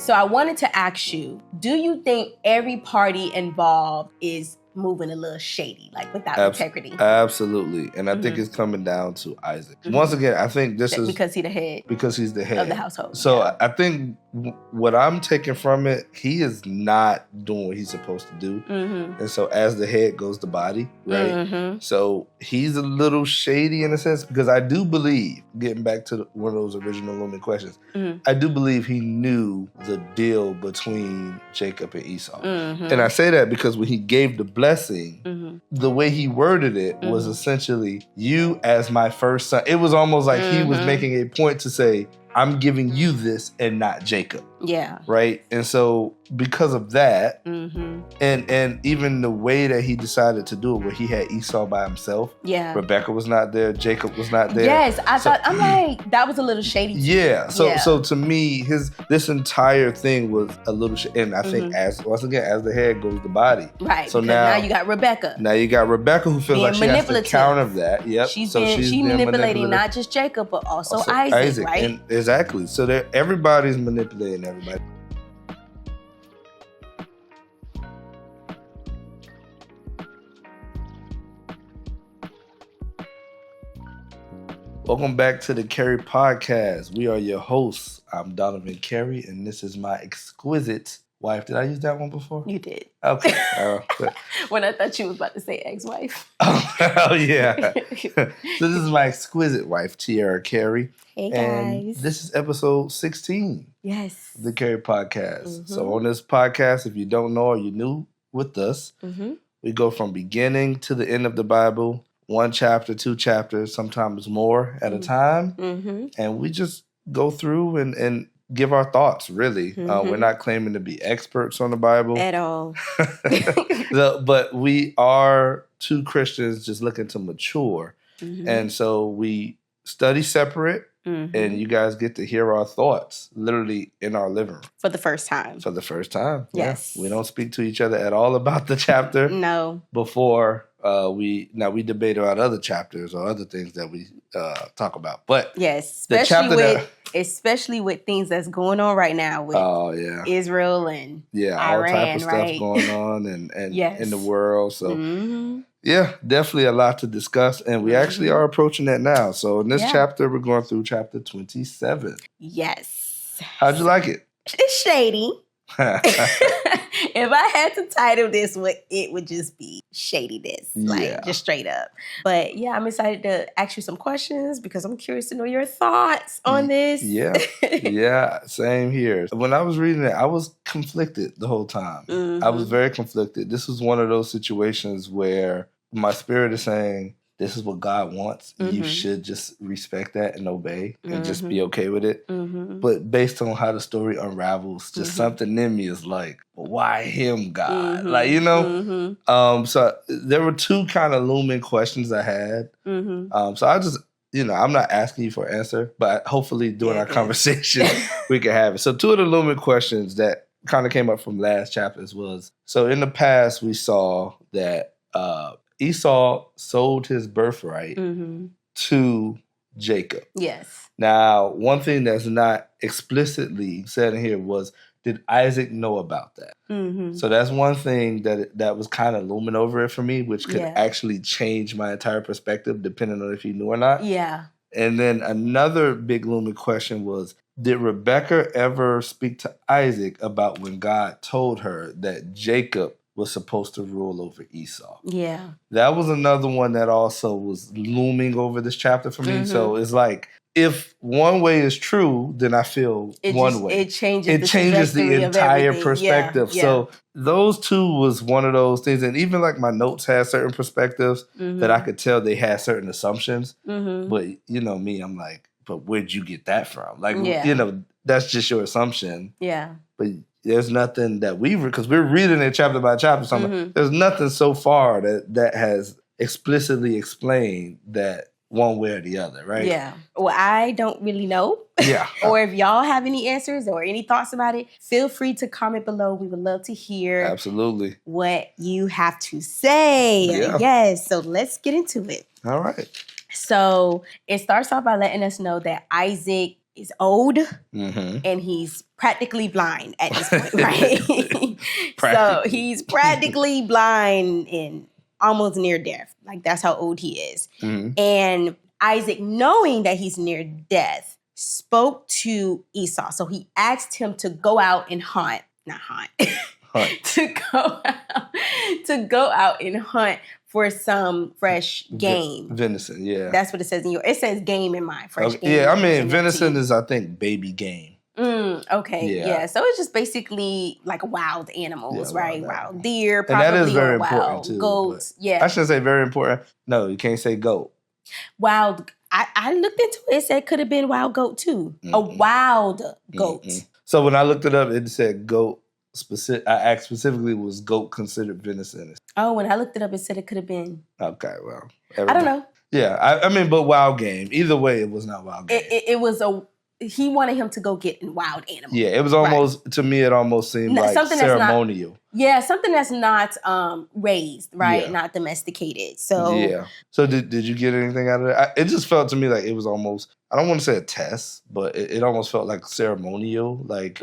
So I wanted to ask you, do you think every party involved is moving a little shady, like without integrity? Absolutely. And I think it's coming down to Isaac. Once again, I think this is... Because he's the head. Because he's the head. Of the household. So I think what I'm taking from it, he is not doing what he's supposed to do. And so as the head goes the body, right? So he's a little shady in a sense, because I do believe, getting back to one of those original looming questions, I do believe he knew the deal between Jacob and Esau. And I say that because when he gave the blessing, the way he worded it was essentially, you as my first son. It was almost like he was making a point to say, I'm giving you this and not Jacob. Yeah. Right? And so because of that, and even the way that he decided to do it, where he had Esau by himself. Yeah. Rebekah was not there. Jacob was not there. Yes. I'm like, that was a little shady. Yeah. So to me, this entire thing was a little shady. And I think as the head goes the body. Right. So now you got Rebekah. Now you got Rebekah, who feels like she has to counter that. Yep. She's manipulating not just Jacob, but also Isaac, right? And exactly. So everybody's manipulating everybody. Welcome back to the Carey Podcast. We are your hosts. I'm Donovan Carey, and this is my exquisite wife. Did I use that one before? You did. Okay. When I thought you was about to say ex-wife. Oh, yeah. So this is my exquisite wife, Tiara Carey. Hey, guys. And this is episode 16. Yes. The Carey Podcast. So on this podcast, if you don't know or you're new with us, we go from beginning to the end of the Bible, 1 chapter, 2 chapters, sometimes more at a time. And we just go through and give our thoughts, really. We're not claiming to be experts on the Bible. At all. But we are two Christians just looking to mature. And so we study separate. And you guys get to hear our thoughts literally in our living room. For the first time. For the first time. Yes. Yeah. We don't speak to each other at all about the chapter. No. Before we debate about other chapters or other things that we talk about. But yes, especially with things that's going on right now with Israel and Iran, all type of stuff going on and in the world. So yeah, definitely a lot to discuss, and we actually are approaching that now. So in this chapter, we're going through chapter 27. Yes. How'd you like it? It's shady. If I had to title this, it would just be shadiness, just straight up. But yeah, I'm excited to ask you some questions because I'm curious to know your thoughts on this. Yeah, same here. When I was reading it, I was conflicted the whole time. I was very conflicted. This was one of those situations where my spirit is saying, this is what God wants. You should just respect that and obey and just be okay with it. But based on how the story unravels, just something in me is like, why him, God? So there were two kind of looming questions I had. So I just, I'm not asking you for an answer, but hopefully during our conversation, we can have it. So two of the looming questions that kind of came up from last chapters was, so in the past, we saw that Esau sold his birthright to Jacob. Yes. Now, one thing that's not explicitly said in here was, did Isaac know about that? So that's one thing that was kind of looming over it for me, which could actually change my entire perspective depending on if he knew or not. Yeah. And then another big looming question was, did Rebekah ever speak to Isaac about when God told her that Jacob was supposed to rule over Esau? Yeah. That was another one that also was looming over this chapter for me. So it's like, if one way is true, then I feel one way. It changes the entire perspective. Yeah. So those two was one of those things. And even like my notes had certain perspectives that I could tell they had certain assumptions. But me, I'm like, but where'd you get that from? Like, that's just your assumption. Yeah. But there's nothing that because we're reading it chapter by chapter. There's nothing so far that has explicitly explained that one way or the other, right? Yeah. Well, I don't really know. Yeah. Or if y'all have any answers or any thoughts about it, feel free to comment below. We would love to hear absolutely what you have to say. Yeah. Yes. So let's get into it. All right. So it starts off by letting us know that Isaac is old and he's practically blind at this point, right? So he's practically blind and almost near death. Like that's how old he is. And Isaac, knowing that he's near death, spoke to Esau. So he asked him to go out and hunt. To go out and hunt for some fresh game. Venison, yeah. That's what it says in it says game in mine. Fresh game. Yeah, I mean, venison is, I think, baby game. Okay, yeah. So it's just basically like wild animals, right? Wild deer, probably, and that is very wild important too. Goats, yeah. I shouldn't say very important. No, you can't say goat. Wild. I looked into it. It said it could have been wild goat too. A wild goat. So when I looked it up, it said goat. I asked specifically, was goat considered venison? Oh, when I looked it up, it said it could have been. Okay, well. I don't know. Yeah, I mean, but wild game. Either way, it was not wild game. It was he wanted him to go get wild animals. Yeah, it was almost, to me, it almost seemed like ceremonial. Something that's not raised, right? Yeah. Not domesticated. So yeah. So did you get anything out of it? It just felt to me like it was almost, I don't want to say a test, but it almost felt like ceremonial. Like,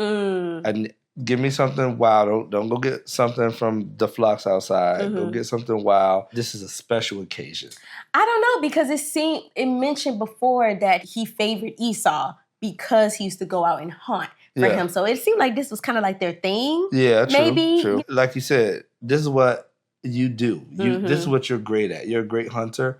give me something wild. Don't go get something from the flocks outside. Go get something wild. This is a special occasion. I don't know, because it mentioned before that he favored Esau because he used to go out and hunt for him. So it seemed like this was kind of like their thing. Yeah, true, maybe. True. Like you said, this is what you do. This is what you're great at. You're a great hunter.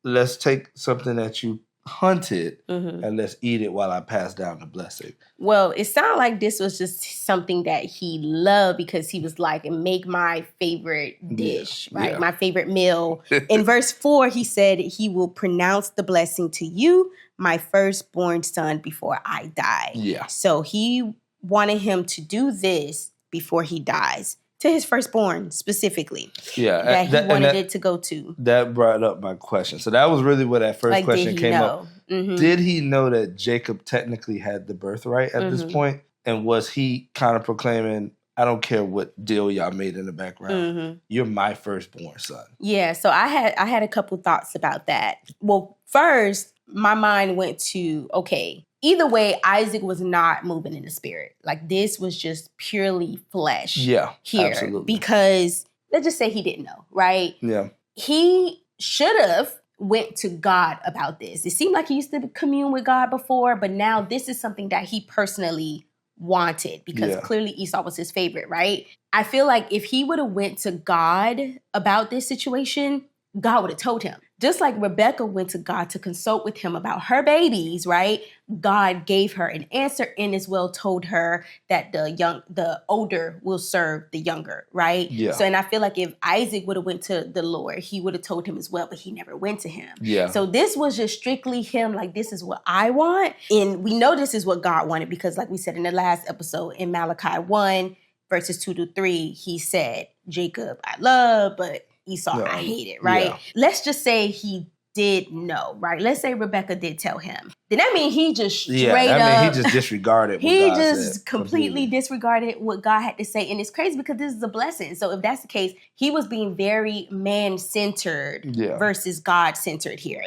Let's take something that you hunted and let's eat it while I pass down the blessing. Well, it sounded like this was just something that he loved because he was like, make my favorite dish, right? Yeah. My favorite meal. In verse 4, he said, he will pronounce the blessing to you, my firstborn son, before I die. Yeah. So he wanted him to do this before he dies. To his firstborn specifically. Yeah. That he wanted it to go to. That brought up my question. So that was really where that first question came up. Did he know that Jacob technically had the birthright at this point? And was he kind of proclaiming, I don't care what deal y'all made in the background. You're my firstborn son. Yeah. So I had a couple thoughts about that. Well, first, my mind went to, okay, either way, Isaac was not moving in the spirit. Like, this was just purely flesh here. Absolutely. Because, let's just say he didn't know, right? Yeah. He should have went to God about this. It seemed like he used to commune with God before, but now this is something that he personally wanted because clearly Esau was his favorite, right? I feel like if he would have went to God about this situation, God would have told him. Just like Rebekah went to God to consult with him about her babies, right? God gave her an answer and as well told her that the older will serve the younger, right? Yeah. So, and I feel like if Isaac would have went to the Lord, he would have told him as well, but he never went to him. Yeah. So this was just strictly him, like, this is what I want. And we know this is what God wanted because like we said in the last episode in Malachi 1, verses 2-3, he said, Jacob I love, but Esau, I hate it, right? Yeah. Let's just say he did know, right? Let's say Rebekah did tell him. Then that means he just straight up... he just disregarded what he God just said. Completely disregarded what God had to say. And it's crazy because this is a blessing. So if that's the case, he was being very man-centered versus God-centered here.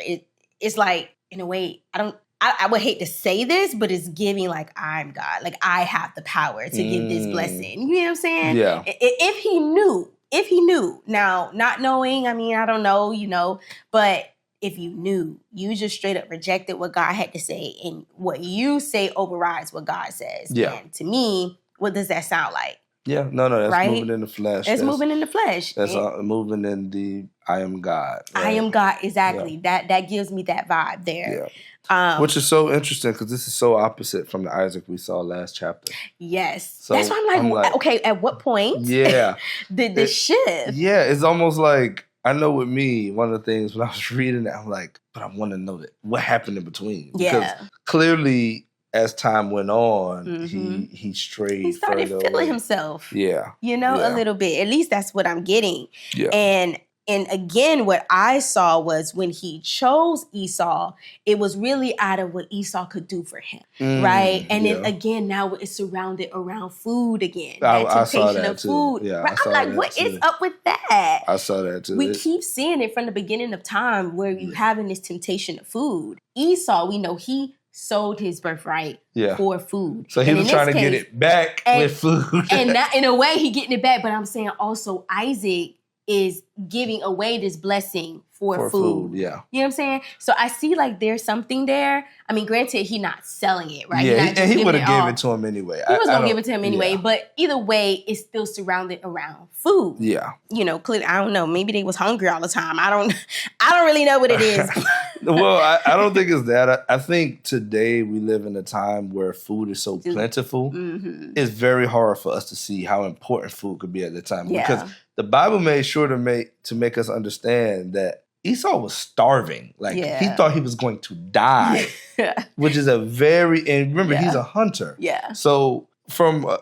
It's like, in a way, I would hate to say this, but it's giving like, I'm God. Like, I have the power to give this blessing. You know what I'm saying? Yeah. If he knew, now, not knowing, I mean, I don't know, but if you knew, you just straight up rejected what God had to say and what you say overrides what God says. Yeah. And to me, what does that sound like? Yeah, no, that's moving in the flesh. That's moving in the flesh. That's moving in the I am God. Right? I am God, exactly. Yeah. That gives me that vibe there. Yeah. Which is so interesting because this is so opposite from the Isaac we saw last chapter. Yes. So that's why I'm like, okay, at what point did this shift? Yeah, it's almost like, I know with me, one of the things when I was reading it, I'm like, but I want to know that what happened in between. Because clearly, as time went on, he strayed. He started feeling himself. Yeah. A little bit. At least that's what I'm getting. Yeah. And again, what I saw was when he chose Esau, it was really out of what Esau could do for him, right? And then again, now it's surrounded around food again. That temptation of food. Yeah, right? I'm like, what is up with that? I saw that too. We keep seeing it from the beginning of time where you having this temptation of food. Esau, we know he sold his birthright Yeah. for food. So he was trying to get it back with food. And that, in a way, he getting it back. But I'm saying also Isaac is giving away this blessing for food. Yeah. You know what I'm saying? So I see like there's something there. I mean, granted, he not selling it, right? Yeah, and he would have given it to him anyway. He was going to give it to him anyway. Yeah. But either way, it's still surrounded around food. Yeah. You know, clearly, I don't know. Maybe they was hungry all the time. I don't really know what it is. Well, I don't think it's that. I think today we live in a time where food is so plentiful. Mm-hmm. It's very hard for us to see how important food could be at the time. Yeah. Because the Bible made sure to make us understand that Esau was starving. Like, he thought he was going to die, which is and remember, he's a hunter. Yeah. So for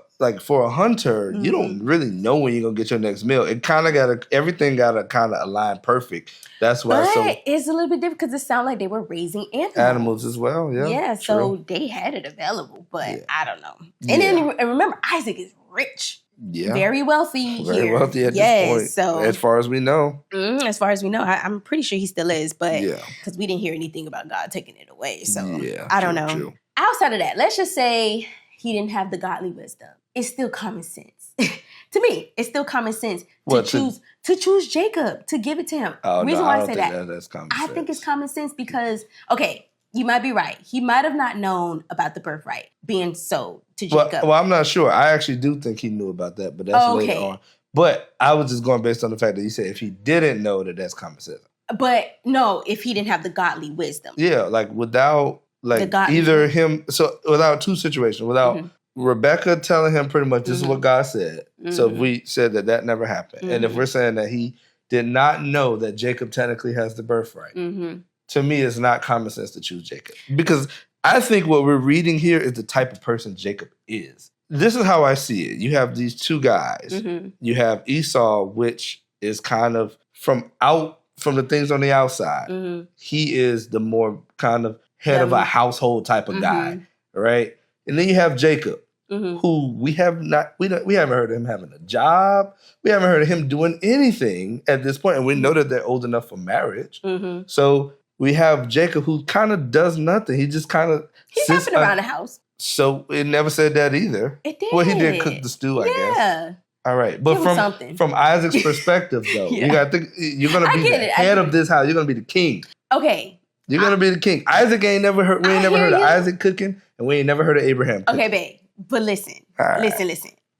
a hunter, you don't really know when you're going to get your next meal. It kind of everything got to kind of align perfect. That's why it's a little bit different because it sounded like they were raising animals. Animals as well, yeah. Yeah, so they had it available, but I don't know. And then remember, Isaac is rich. Yeah. Very wealthy Very wealthy at this point. So, as far as we know. As far as we know. I'm pretty sure he still is, but because we didn't hear anything about God taking it away. So I don't know. True. Outside of that, let's just say he didn't have the godly wisdom. It's still common sense. To me, it's still common sense to choose Jacob, to give it to him. Oh, reason why I say that's common sense. I think it's common sense because, you might be right. He might have not known about the birthright being sold to Jacob. Well, I'm not sure. I actually do think he knew about that, but that's later on. But I was just going based on the fact that you said if he didn't know that's common sense. But no, if he didn't have the godly wisdom. Yeah, like without either him, so without two situations, without Rebekah telling him pretty much this is what God said. So if we said that never happened, and if we're saying that he did not know that Jacob technically has the birthright, to me it's not common sense to choose Jacob. Because I think what we're reading here is the type of person Jacob is. This is how I see it. You have these two guys. You have Esau, which is kind of from the things on the outside. He is the more kind of head of a household type of guy, right? And then you have Jacob, who we haven't heard of him having a job. We haven't heard of him doing anything at this point, and we know that they're old enough for marriage. So we have Jacob, who kind of does nothing. He just kind of sits around the house. So it never said that either. It did. Well, he did cook the stew, I guess. Yeah. All right, but from Isaac's perspective, though, you got to think you're going to be the head of this house. You're going to be the king. Okay. You're going to be the king. Isaac ain't never heard. We ain't never heard of Isaac cooking, and we ain't never heard of Abraham cooking. Okay, babe. But listen.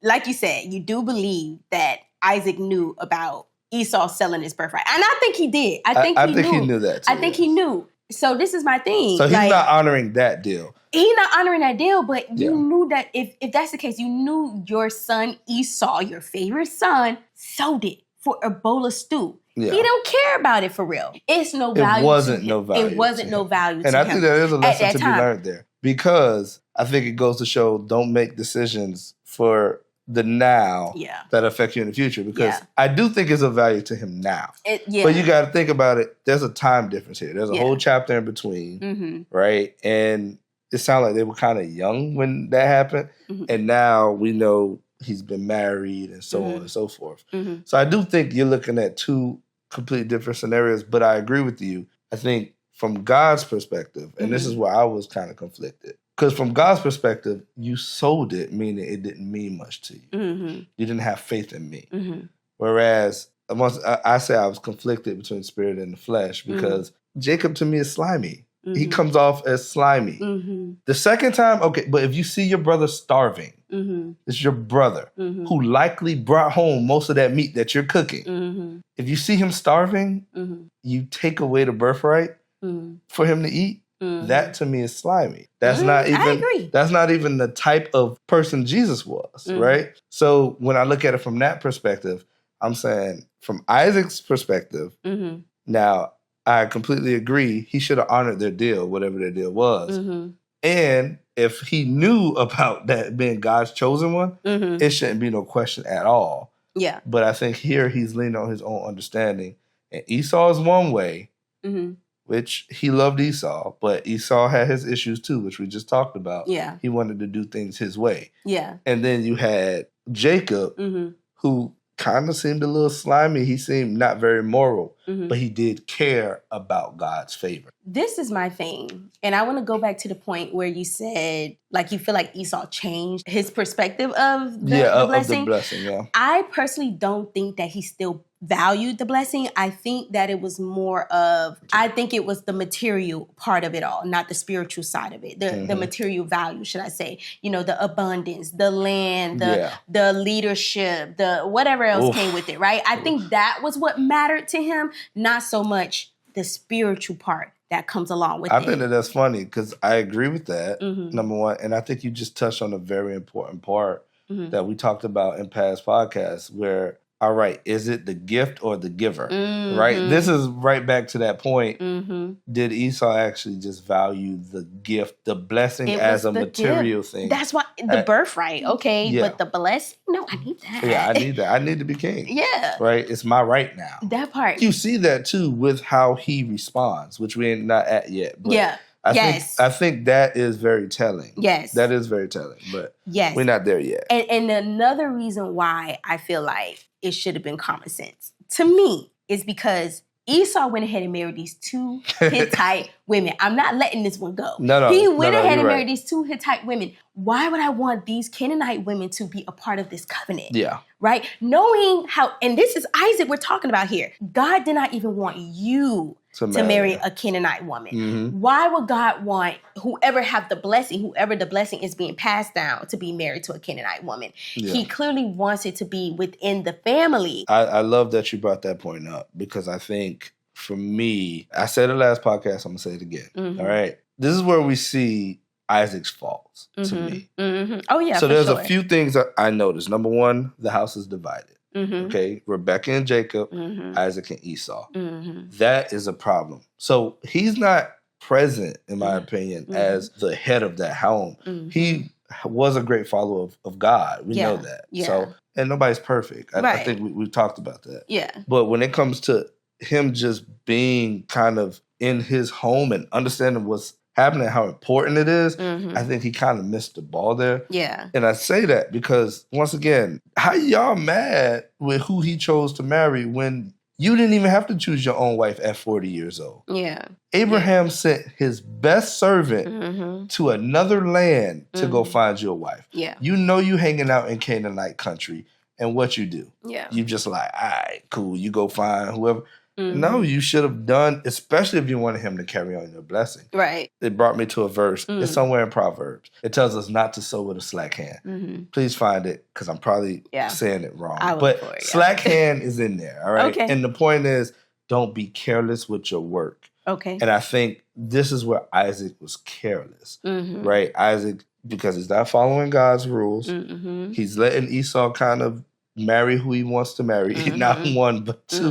Like you said, you do believe that Isaac knew about Esau selling his birthright, and I think he did. I think he knew that. Too, I think he knew. So this is my thing. So he's not honoring that deal. He's not honoring that deal, but you knew that if that's the case, you knew your son Esau, your favorite son, sold it for a bowl of stew. Yeah. He don't care about it for real. It's no value. It wasn't no value. It wasn't no value to him. And I think there is a lesson to be learned there. Because I think it goes to show don't make decisions for the now that affect you in the future. Because I do think it's of value to him now. But you got to think about it. There's a time difference here. There's a whole chapter in between, right? And it sounded like they were kind of young when that happened. And now we know he's been married and so on and so forth. So I do think you're looking at two completely different scenarios. But I agree with you. I think from God's perspective, and this is where I was kind of conflicted. Because from God's perspective, you sold it, meaning it didn't mean much to you. You didn't have faith in me. Whereas I say I was conflicted between spirit and the flesh because Jacob to me is slimy. He comes off as slimy. The second time, okay, but if you see your brother starving, it's your brother who likely brought home most of that meat that you're cooking. If you see him starving, you take away the birthright for him to eat. That to me is slimy. That's not even. I agree. That's not even the type of person Jesus was, right? So when I look at it from that perspective, I'm saying from Isaac's perspective. Now I completely agree. He should have honored their deal, whatever their deal was. And if he knew about that being God's chosen one, it shouldn't be no question at all. Yeah. But I think here he's leaning on his own understanding, and Esau is one way. Which he loved Esau, but Esau had his issues too, which we just talked about. Yeah. He wanted to do things his way. Yeah. And then you had Jacob, who kind of seemed a little slimy. He seemed not very moral, but he did care about God's favor. This is my thing. And I want to go back to the point where you said, like, you feel like Esau changed his perspective of the blessing. Of the blessing, yeah. I personally don't think that he still valued the blessing. I think that it was more of, I think it was the material part of it all, not the spiritual side of it. The material value, should I say. You know, the abundance, the land, the leadership, the whatever else came with it, right? I think that was what mattered to him, not so much the spiritual part that comes along with it. I think that's funny because I agree with that, number one. And I think you just touched on a very important part that we talked about in past podcasts where, all right, is it the gift or the giver, right? This is right back to that point. Did Esau actually just value the gift, the blessing as a material thing? That's why the birthright, okay, but the blessing, no, I need that. Yeah, I need that. I need to be king. Yeah. Right? It's my right now. That part. You see that too with how he responds, which we ain't not at yet. But yeah. I think that is very telling. Yes. That is very telling, but we're not there yet. And another reason why I feel like it should have been common sense to me is because Esau went ahead and married these two Hittite women. I'm not letting this one go. He went ahead and married these two Hittite women. Why would I want these Canaanite women to be a part of this covenant? Yeah. Right? Knowing how, and this is Isaac we're talking about here. God did not even want you to marry a Canaanite woman. Why would God want whoever the blessing is being passed down to be married to a Canaanite woman? Yeah. He clearly wants it to be within the family. I love that you brought that point up because I think for me, I said it last podcast, I'm going to say it again. All right. This is where we see Isaac's faults to me. Oh, yeah. So there's a few things that I noticed. Number one, the house is divided. Okay, Rebekah and Jacob, Isaac and Esau. That is a problem. So he's not present, in my opinion, as the head of that home. He was a great follower of God. We know that. So, and nobody's perfect. I think we've talked about that. Yeah. But when it comes to him just being kind of in his home and understanding what's happening, how important it is, I think he kind of missed the ball there. Yeah. And I say that because, once again, how y'all mad with who he chose to marry when you didn't even have to choose your own wife at 40 years old? Yeah. Abraham sent his best servant to another land to go find you a wife. Yeah. You know you hanging out in Canaanite country, and what you do? Yeah. You just like, all right, cool, you go find whoever. No, you should have done, especially if you wanted him to carry on your blessing. Right. It brought me to a verse. It's somewhere in Proverbs. It tells us not to sow with a slack hand. Please find it, because I'm probably saying it wrong. But slack hand is in there, all right? Okay. And the point is, don't be careless with your work. Okay. And I think this is where Isaac was careless, right? Isaac, because he's not following God's rules, he's letting Esau kind of marry who he wants to marry. Not one, but two.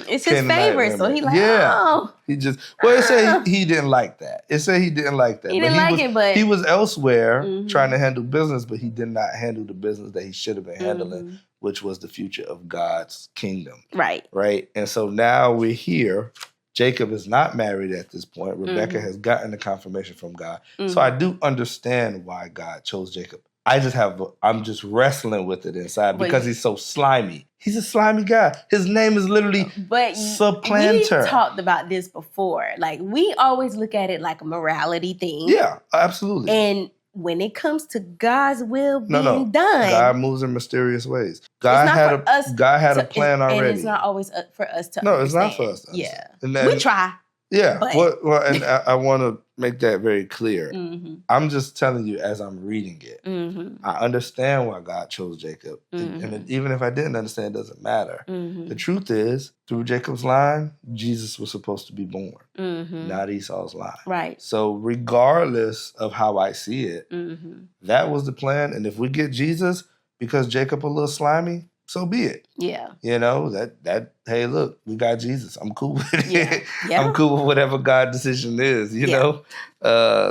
It's his favorite, so he like, He just, well, it said he didn't like that. It said he didn't like that. But he was elsewhere trying to handle business, but he did not handle the business that he should have been handling, which was the future of God's kingdom. Right. Right? And so now we're here. Jacob is not married at this point. Rebekah has gotten the confirmation from God. So I do understand why God chose Jacob. I'm just wrestling with it inside because he's so slimy. He's a slimy guy. His name is literally Supplanter. We talked about this before. Like, we always look at it like a morality thing. Yeah, absolutely. And when it comes to God's will being done, God moves in mysterious ways. God had a plan already. And it's not always for us to understand. No, it's not for us to understand. Yeah. We try. Yeah. Well, and I want to make that very clear. I'm just telling you as I'm reading it. I understand why God chose Jacob. And even if I didn't understand, it doesn't matter. The truth is, through Jacob's line, Jesus was supposed to be born, not Esau's line. Right. So regardless of how I see it, that was the plan. And if we get Jesus because Jacob a little slimy, so be it. Yeah. You know, that hey, look, we got Jesus. I'm cool with it. Yeah. I'm cool with whatever God's decision is, you know?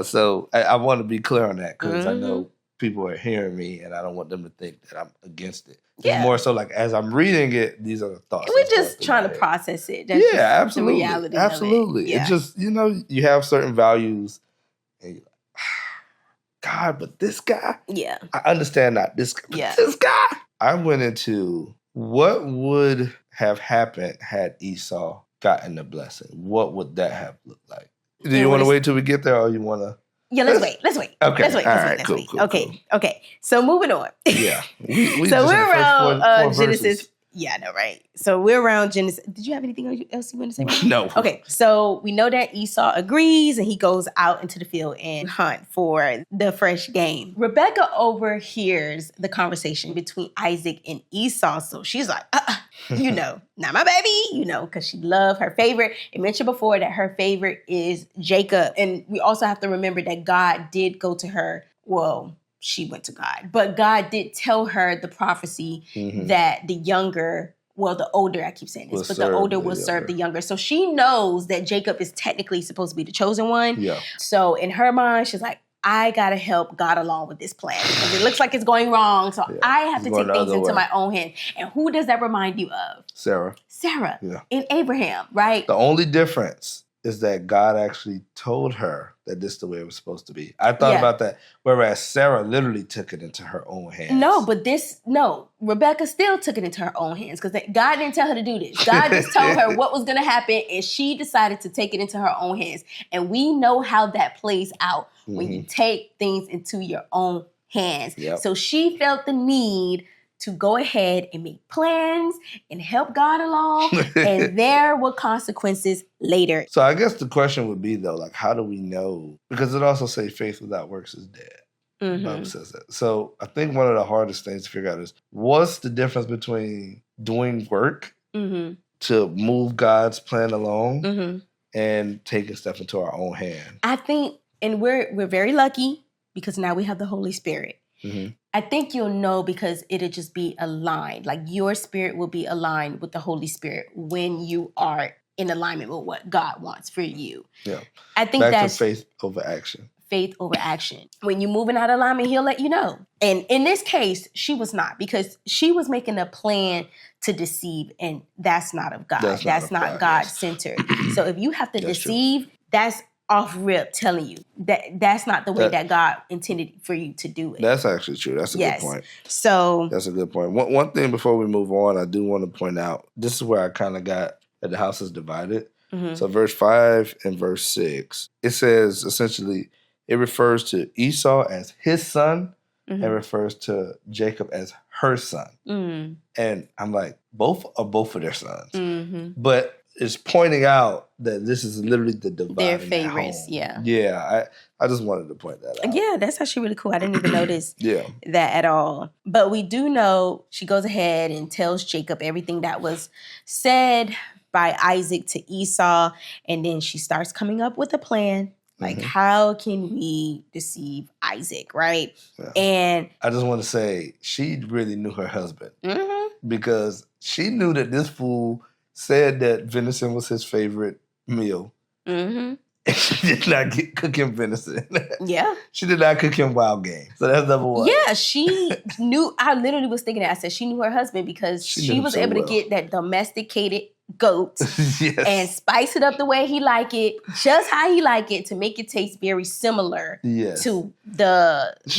So I want to be clear on that because I know people are hearing me and I don't want them to think that I'm against it. It's more so like as I'm reading it, these are the thoughts. We're just trying to process it. That's absolutely. The reality absolutely. Of it. Yeah. It's just, you know, you have certain values and you're like, God, but this guy? Yeah. I understand not this guy, but this guy? I went into What would have happened had Esau gotten the blessing? What would that have looked like? Do you want to wait till we get there, or you want to? Yeah, let's wait. Okay. Let's wait. Okay. So moving on. Yeah. We so we're around four Genesis. verses. Yeah, I know, right? So we're around Genesis. Did you have anything else you want to say? No. Okay, so we know that Esau agrees and he goes out into the field and hunt for the fresh game. Rebekah overhears the conversation between Isaac and Esau. So she's like, not my baby, because she loved her favorite. It mentioned before that her favorite is Jacob. And we also have to remember that God did go to her. Well, she went to God. But God did tell her the prophecy that the older, I keep saying this, but the older will serve the younger. So she knows that Jacob is technically supposed to be the chosen one. Yeah. So in her mind, she's like, I got to help God along with this plan because it looks like it's going wrong. So I have to take things into my own hands. And who does that remind you of? Sarah. And Abraham, right? The only difference is that God actually told her that this is the way it was supposed to be. I thought about that, whereas Sarah literally took it into her own hands. Rebekah still took it into her own hands because God didn't tell her to do this. God just told her what was going to happen, and she decided to take it into her own hands. And we know how that plays out when you take things into your own hands. Yep. So she felt the need to go ahead and make plans and help God along, and there were consequences later. So I guess the question would be, though, like, how do we know? Because it also says faith without works is dead. The Bible says that. So I think one of the hardest things to figure out is, what's the difference between doing work to move God's plan along and taking stuff into our own hand? I think, and we're very lucky because now we have the Holy Spirit. I think you'll know because it'll just be aligned. Like your spirit will be aligned with the Holy Spirit when you are in alignment with what God wants for you. Yeah. I think that's faith over action. Faith over action. When you're moving out of alignment, he'll let you know. And in this case, she was not, because she was making a plan to deceive, and that's not of God. That's not God-centered. So if you have to deceive, that's off rip telling you that's not the way that God intended for you to do it. That's actually true. That's a good point. So that's a good point. One thing before we move on, I do want to point out, this is where I kind of got that the house is divided. So verse 5 and verse 6, it says essentially it refers to Esau as his son and refers to Jacob as her son. And I'm like, both of their sons. But it's pointing out that this is literally the divide. Their favorites, Yeah, I just wanted to point that out. Yeah, that's actually really cool. I didn't even notice that at all. But we do know she goes ahead and tells Jacob everything that was said by Isaac to Esau. And then she starts coming up with a plan. Like, how can we deceive Isaac, right? Yeah. And I just want to say, she really knew her husband. Because she knew that this fool said that venison was his favorite meal. And she did not cook him venison. She did not cook him wild game. So that's number one. Yeah, she knew. I literally was thinking that. I said she knew her husband because she was able to get that domesticated goat and spice it up the way he like it, just how he like it, to make it taste very similar to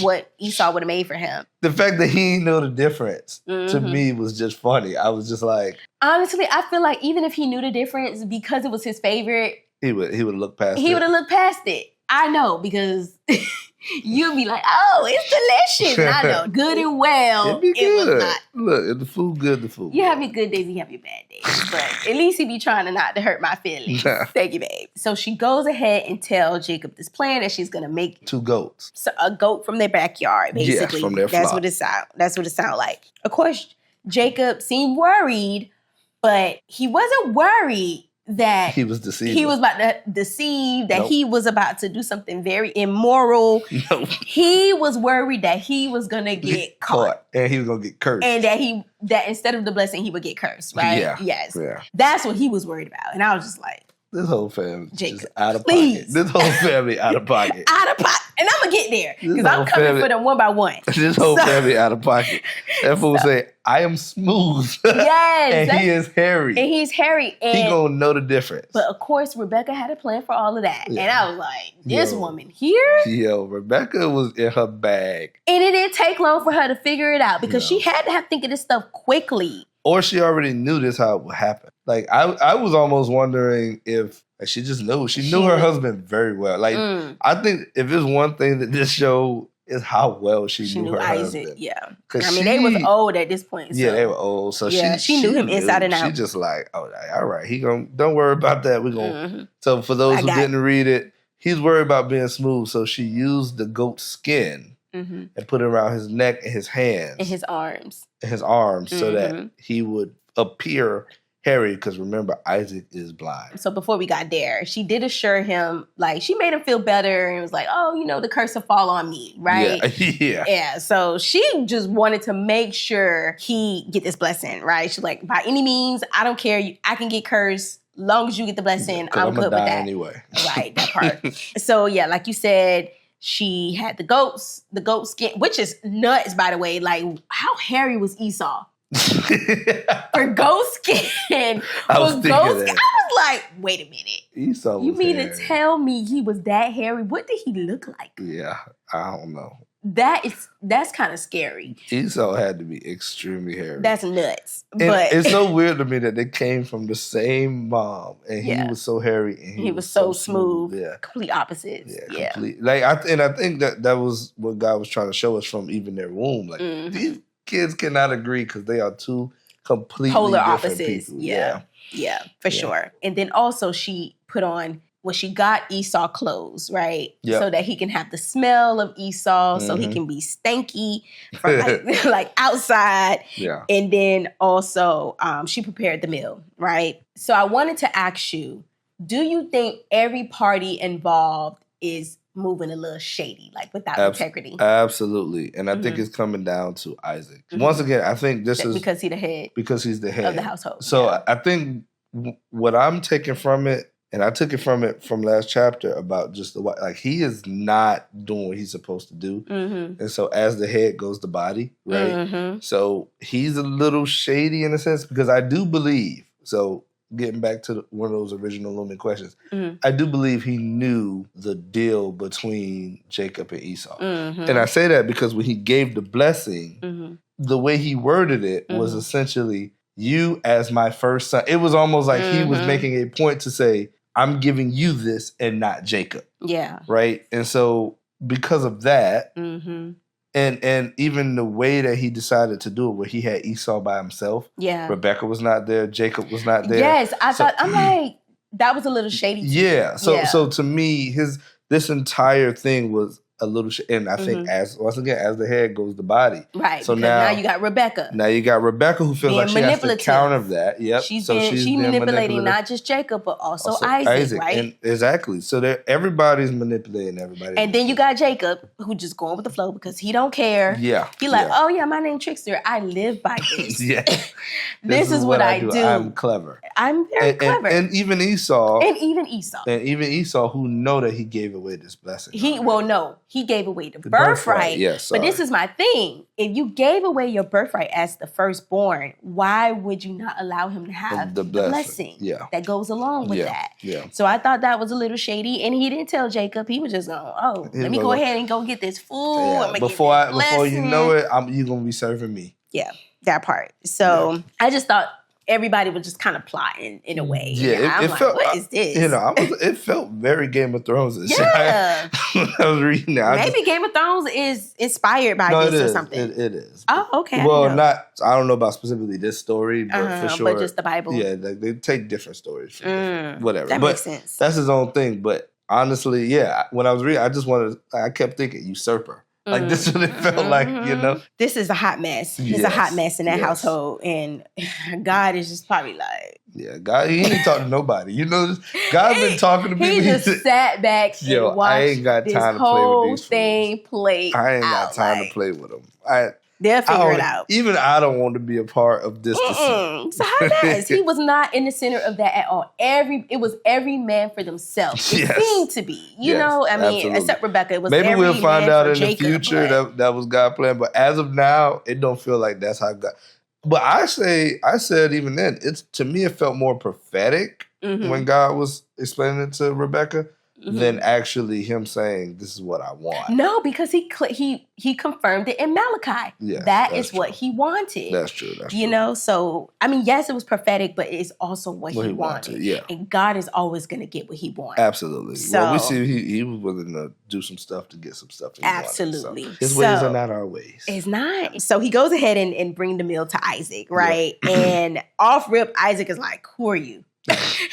what Esau would have made for him. The fact that he knew the difference to me was just funny. I was just like, honestly, I feel like even if he knew the difference, because it was his favorite, he would look past it. He would have looked past it. I know, because you'll be like, oh, it's delicious. And I know, good and well, it was not. Look, if the food good, the food You have your good days, you have your bad days. But at least he be trying to not to hurt my feelings. Thank you, babe. So she goes ahead and tells Jacob this plan that she's going to make 2 goats. So a goat from their backyard, basically. Yeah, from their flock. That's what it sounds like. Of course, Jacob seemed worried, but he wasn't worried that he was deceived. He was about to deceive, that he was about to do something very immoral. He was worried that he was gonna get caught. And he was gonna get cursed. And that instead of the blessing, he would get cursed, right? Yeah. Yes. Yeah. That's what he was worried about. And I was just like, this whole family Jacob, just out of please. pocket. This whole family out of pocket. Out of pocket. And I'm going to get there. Because I'm coming for them one by one. This whole family out of pocket. That fool say, I am smooth. Yes. And he is hairy. And he's hairy. And he going to know the difference. But of course, Rebekah had a plan for all of that. Yeah. And I was like, this woman here? Yo, Rebekah was in her bag. And it didn't take long for her to figure it out. Because she had to have think of this stuff quickly. Or she already knew this how it would happen. Like, I was almost wondering if she just knew. She knew her husband very well. Like, I think if there's one thing that this show is how well she knew her Isaac, husband. Yeah. I mean, they was old at this point. Yeah, they were old. So she knew him inside and out. She just like, oh, all right, don't worry about that. We're going. So for those who didn't read it, he's worried about being smooth. So she used the goat skin and put it around his neck and his hands. And his arms. So that he would appear hairy, because remember, Isaac is blind. So before we got there, she did assure him, like, she made him feel better and was like, oh, the curse will fall on me, right? Yeah. So she just wanted to make sure he get this blessing, right? She's like, by any means, I don't care. I can get cursed. Long as you get the blessing, I'm good with that. Anyway. Right, that part. So yeah, like you said, she had the goat skin, which is nuts, by the way. Like, how hairy was Esau? For goat skin. I was like, wait a minute. Esau was You mean hairy. to tell me he was that hairy? What did he look like? Yeah, I don't know. That's kind of scary. Esau had to be extremely hairy. That's nuts. And but it's so weird to me that they came from the same mom, and he was so hairy, and he was so smooth. Yeah, complete opposites. Yeah. Complete. Like I think that was what God was trying to show us from even their womb. Like these kids cannot agree because they are two completely polar different opposites. people. Yeah, for sure. And then also she put on. Well, she got Esau clothes, right? Yep. So that he can have the smell of Esau, so he can be stanky from like outside. Yeah. And then also she prepared the meal, right? So I wanted to ask you, do you think every party involved is moving a little shady, like without integrity? Absolutely. And I think it's coming down to Isaac. Once again, I think this is... Because he's the head. Because he's the head. Of the household. So I think what I'm taking from it, and I took it from last chapter about just like he is not doing what he's supposed to do. And so as the head goes the body, right? So he's a little shady in a sense, because I do believe, so getting back to one of those original looming questions, I do believe he knew the deal between Jacob and Esau. And I say that because when he gave the blessing, the way he worded it was essentially, you as my first son. It was almost like he was making a point to say, I'm giving you this and not Jacob. Yeah. Right? And so because of that, and even the way that he decided to do it, where he had Esau by himself. Yeah. Rebekah was not there. Jacob was not there. Yes. I'm like, that was a little shady. Yeah. So to me, this entire thing was a little and I think as the head goes the body. Right. So now you got Rebekah. Now you got Rebekah who feels like she has to counter that. Yep. She's manipulating not just Jacob but also Isaac, right? And exactly. So everybody's manipulating everybody. And then you got Jacob who just going with the flow because he don't care. Yeah. He like, oh yeah, my name Trickster. I live by this. Yeah. This is what I do. I'm clever. I'm very clever. And even Esau. And even Esau who know that he gave away this blessing. He gave away the birthright. Yes, but this is my thing. If you gave away your birthright as the firstborn, why would you not allow him to have the blessing that goes along with that? Yeah. So I thought that was a little shady. And he didn't tell Jacob. He was just going, let me go ahead and go get this food. Yeah. Before you know it, you're going to be serving me. Yeah, that part. So I just thought everybody was just kind of plotting in a way. Yeah, it felt, what is this? It felt very Game of Thrones. Yeah. When I was reading that. Maybe Game of Thrones is inspired by this or something. It is. Oh, okay. Well, I don't know about specifically this story, but for sure. But just the Bible. Yeah, they take different stories from whatever. That makes sense. That's his own thing. But honestly, yeah, when I was reading, I kept thinking, usurper. Like this is what it felt like, This is a hot mess. Yes. It's a hot mess in that household. And God is just probably like... Yeah, God, he ain't talking to nobody. God's been talking to people. He just sat back and watched I ain't got time this to play with these thing play I ain't got time to play with them. They'll figure it out. Even I don't want to be a part of this. So how nice. He was not in the center of that at all. It was every man for themselves. It seemed to be. Absolutely. Except Rebekah. It was maybe we'll find out in Jacob, the future that was God plan. But as of now, it don't feel like that's how God. But I said even then, to me it felt more prophetic when God was explaining it to Rebekah. than actually him saying, this is what I want. No, because he confirmed it in Malachi. Yes, that is true. what he wanted. That's true. You know, so, I mean, yes, it was prophetic, but it's also what he wanted. Yeah. And God is always going to get what he wants. Absolutely. So, well, we see he was willing to do some stuff to get some stuff he absolutely. wanted. So his ways are not our ways. It's not. So he goes ahead and bring the meal to Isaac, right? Yeah. And off rip, Isaac is like, who are you?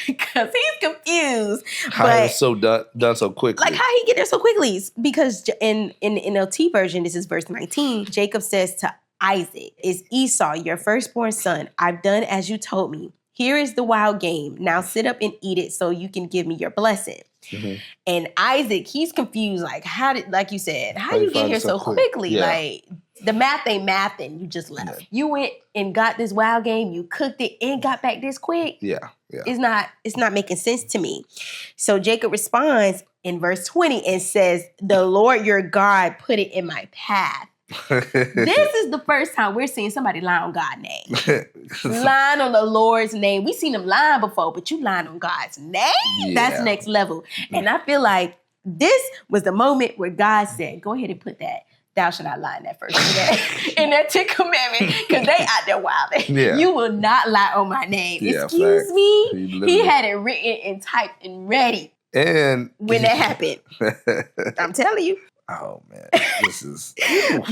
Because he's confused. How it's so done so quickly. Like, how he get there so quickly? Because in NLT version, this is verse 19, Jacob says to Isaac, is Esau your firstborn son? I've done as you told me. Here is the wild game. Now sit up and eat it so you can give me your blessing. Mm-hmm. And Isaac, he's confused. Like, like you said, how you get here so quickly? Yeah. Like, the math ain't math and you just left. Yeah. You went and got this wild game, you cooked it and got back this quick. Yeah. It's not making sense to me. So Jacob responds in verse 20 and says, the Lord your God put it in my path. This is the first time we're seeing somebody lie on God's name. Lying on the Lord's name. We've seen them lying before, but you lying on God's name? Yeah. That's next level. And I feel like this was the moment where God said, go ahead and put that. Thou shalt not lie in that first in that 10th commandment, because they out there wilding. Yeah. You will not lie on my name. Yeah, excuse me. He had it written and typed and ready. And when that happened, I'm telling you. Oh man, this is.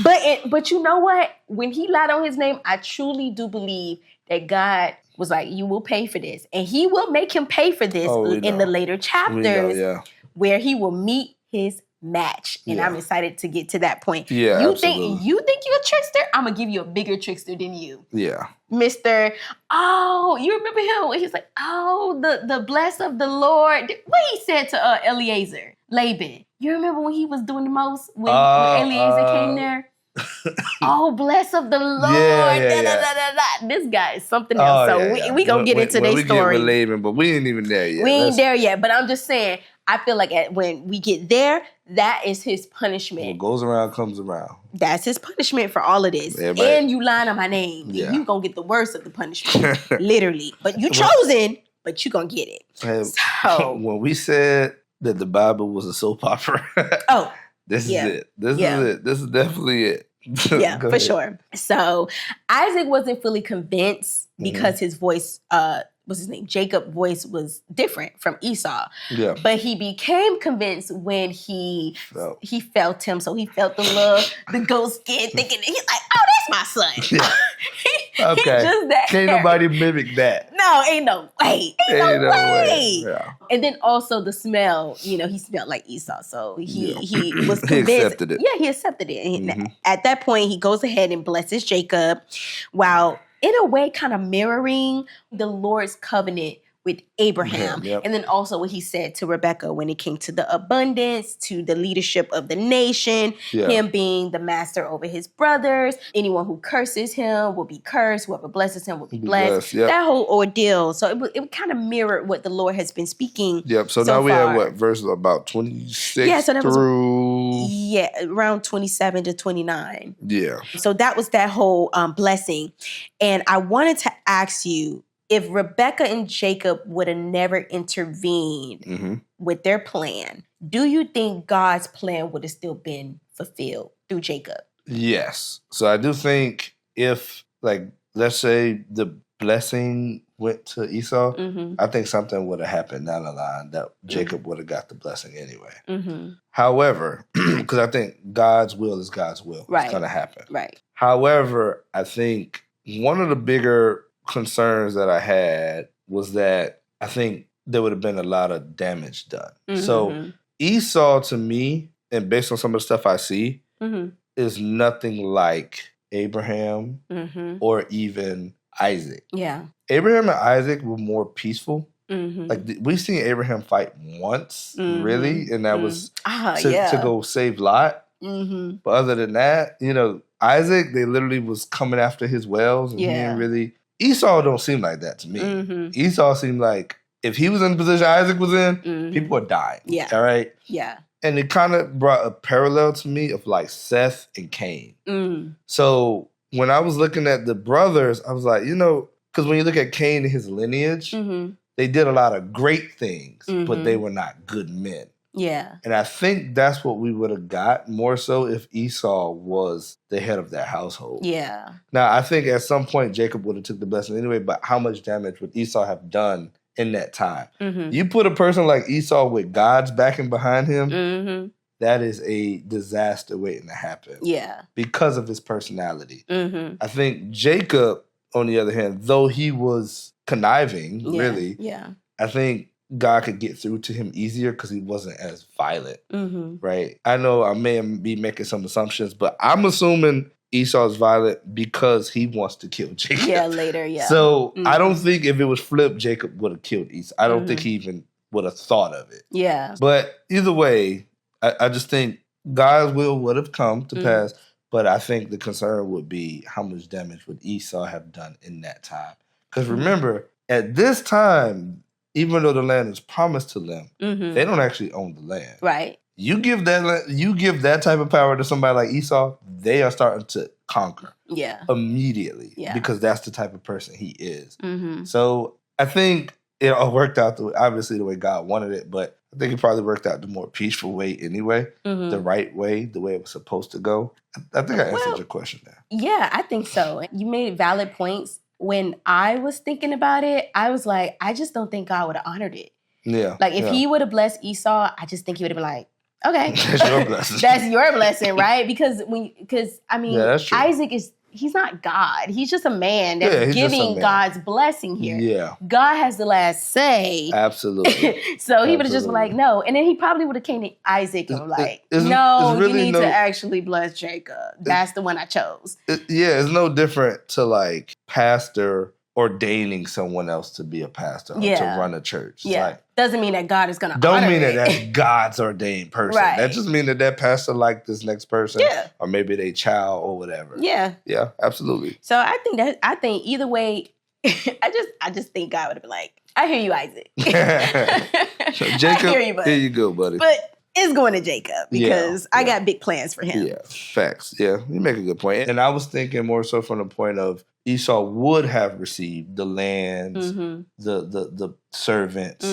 But you know what? When he lied on his name, I truly do believe that God was like, "You will pay for this," and He will make him pay for this in the later chapters, where he will meet his match. And I'm excited to get to that point. Yeah, you think you're a trickster? I'm gonna give you a bigger trickster than you. Yeah. Mr. Oh, you remember him when he's like, oh, the bless of the Lord. What he said to Eliezer, Laban. You remember when he was doing the most when Eliezer came there? Oh, bless of the Lord. Yeah. This guy is something else. So we gonna get into their story. Get with Laban, but we ain't even there yet. We ain't there yet. But I'm just saying, I feel like when we get there, that is his punishment. What goes around comes around. That's his punishment for all of this. And you lying on my name. Yeah. You gonna get the worst of the punishment. Literally. But you chosen, but you gonna get it. So when we said that the Bible was a soap opera, this is it. This is it. This is definitely it. Yeah, for sure. So Isaac wasn't fully convinced because his voice, what's his name? Jacob's voice was different from Esau. Yeah. But he became convinced when he felt him. So he felt the goat skin, thinking he's like, oh, that's my son. Yeah. Okay. Just that. Can't nobody mimic that. No, ain't no way. Ain't no way. Yeah. And then also the smell, he smelled like Esau. So he was convinced. He accepted it. Yeah, he accepted it. And at that point, he goes ahead and blesses Jacob while in a way kind of mirroring the Lord's covenant with Abraham. Yep. And then also what he said to Rebekah when it came to the abundance, to the leadership of the nation, him being the master over his brothers. Anyone who curses him will be cursed. Whoever blesses him will be blessed. Yep. That whole ordeal. So it kind of mirrored what the Lord has been speaking. Yep. So now we have what, verses about 26 through... around 27 to 29. Yeah. So that was that whole blessing. And I wanted to ask you, if Rebekah and Jacob would have never intervened with their plan, do you think God's plan would have still been fulfilled through Jacob? Yes. So I do think if, let's say the blessing went to Esau, I think something would have happened down the line that Jacob would have got the blessing anyway. However, because I think God's will is God's will. Right. It's going to happen. Right. However, I think one of the bigger concerns that I had was that I think there would have been a lot of damage done. So Esau, to me, and based on some of the stuff I see, is nothing like Abraham or even Isaac. Yeah. Abraham and Isaac were more peaceful. We've seen Abraham fight once, really, and that was to go save Lot. But other than that, Isaac, they literally was coming after his wells, and he didn't really... Esau don't seem like that to me. Esau seemed like if he was in the position Isaac was in, people were dying. Yeah. All right? Yeah. And it kind of brought a parallel to me of Seth and Cain. So when I was looking at the brothers, I was like, because when you look at Cain and his lineage, they did a lot of great things, but they were not good men. Yeah. And I think that's what we would have got more so if Esau was the head of that household. Yeah. Now, I think at some point Jacob would have took the blessing anyway, but how much damage would Esau have done in that time? Mm-hmm. You put a person like Esau with God's backing behind him, Mm-hmm. that is a disaster waiting to happen. Yeah. Because of his personality. Mm-hmm. I think Jacob, on the other hand, though he was conniving, really, I think God could get through to him easier because he wasn't as violent, right? I know I may be making some assumptions, but I'm assuming Esau's violent because he wants to kill Jacob. Yeah, later, yeah. So I don't think if it was flipped, Jacob would have killed Esau. I don't think he even would have thought of it. Yeah. But either way, I just think God's will would have come to pass, but I think the concern would be how much damage would Esau have done in that time. Because remember, at this time, even though the land is promised to them, they don't actually own the land. Right. You give that type of power to somebody like Esau, they are starting to conquer. Yeah. Immediately. Yeah. Because that's the type of person he is. So I think it all worked out obviously the way God wanted it, but I think it probably worked out the more peaceful way anyway, the right way, the way it was supposed to go. I think I answered your question there. Yeah, I think so. You made valid points. When I was thinking about it, I was like, I just don't think God would have honored it. Yeah. Like, if he would have blessed Esau, I just think he would have been like, okay. That's your blessing. That's your blessing, right? Because Isaac he's not God. He's just a man that's giving God's blessing here. Yeah. God has the last say. Absolutely. So he would have just been like, no. And then he probably would have came to Isaac and was like, you need to actually bless Jacob. That's the one I chose. It's no different to like pastor ordaining someone else to be a pastor or to run a church. Yeah. Like, doesn't mean that God is going to don't honor mean it. that that's God's ordained person. Right. That just means that pastor like this next person, or maybe they child or whatever. Yeah, yeah, absolutely. So I think either way, I just think God would have been like, I hear you, Isaac. So Jacob, I hear you, buddy. Here you go, buddy. But it's going to Jacob because I got big plans for him. Yeah, facts. Yeah, you make a good point. And I was thinking more so from the point of Esau would have received the lands, the servants.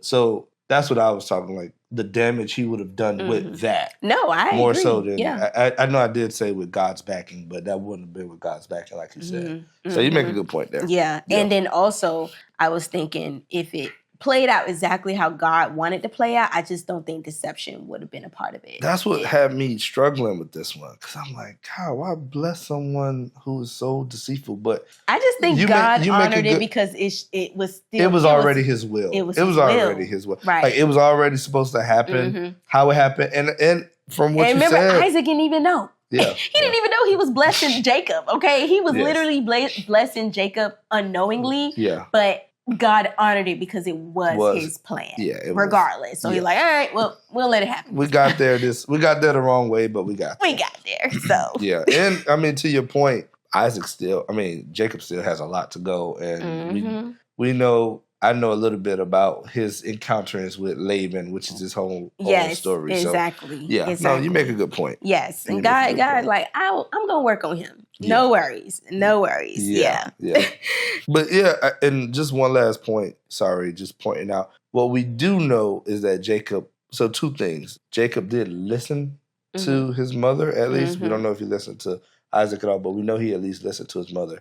So that's what I was talking, like the damage he would have done with that. No, I more agree. so than I know I did say with God's backing, but that wouldn't have been with God's backing, like you said. So you make a good point there. Yeah. And then also I was thinking if it played out exactly how God wanted to play out, I just don't think deception would have been a part of it. That's what had me struggling with this one, because I'm like, God, why bless someone who is so deceitful? But I just think God honored it because it was already His will. It was already His will. Right. Like it was already supposed to happen. How it happened, and from what you remember, said, Isaac didn't even know. Yeah, he didn't even know he was blessing Jacob. Okay, he was literally blessing Jacob unknowingly. Yeah, but God honored it because it was his plan. Yeah, regardless. So he's like, all right, well, we'll let it happen. We got there the wrong way, but we got there. So yeah, and I mean, to your point, Jacob still has a lot to go, and we know. I know a little bit about his encounters with Laban, which is his whole story. Exactly. So, yeah, exactly. No, you make a good point. Yes, and God, like, I'm gonna work on him. No worries. Yeah. But yeah, and just one last point. Sorry, just pointing out. What we do know is that Jacob. So two things. Jacob did listen to his mother. At least we don't know if he listened to Isaac at all, but we know he at least listened to his mother,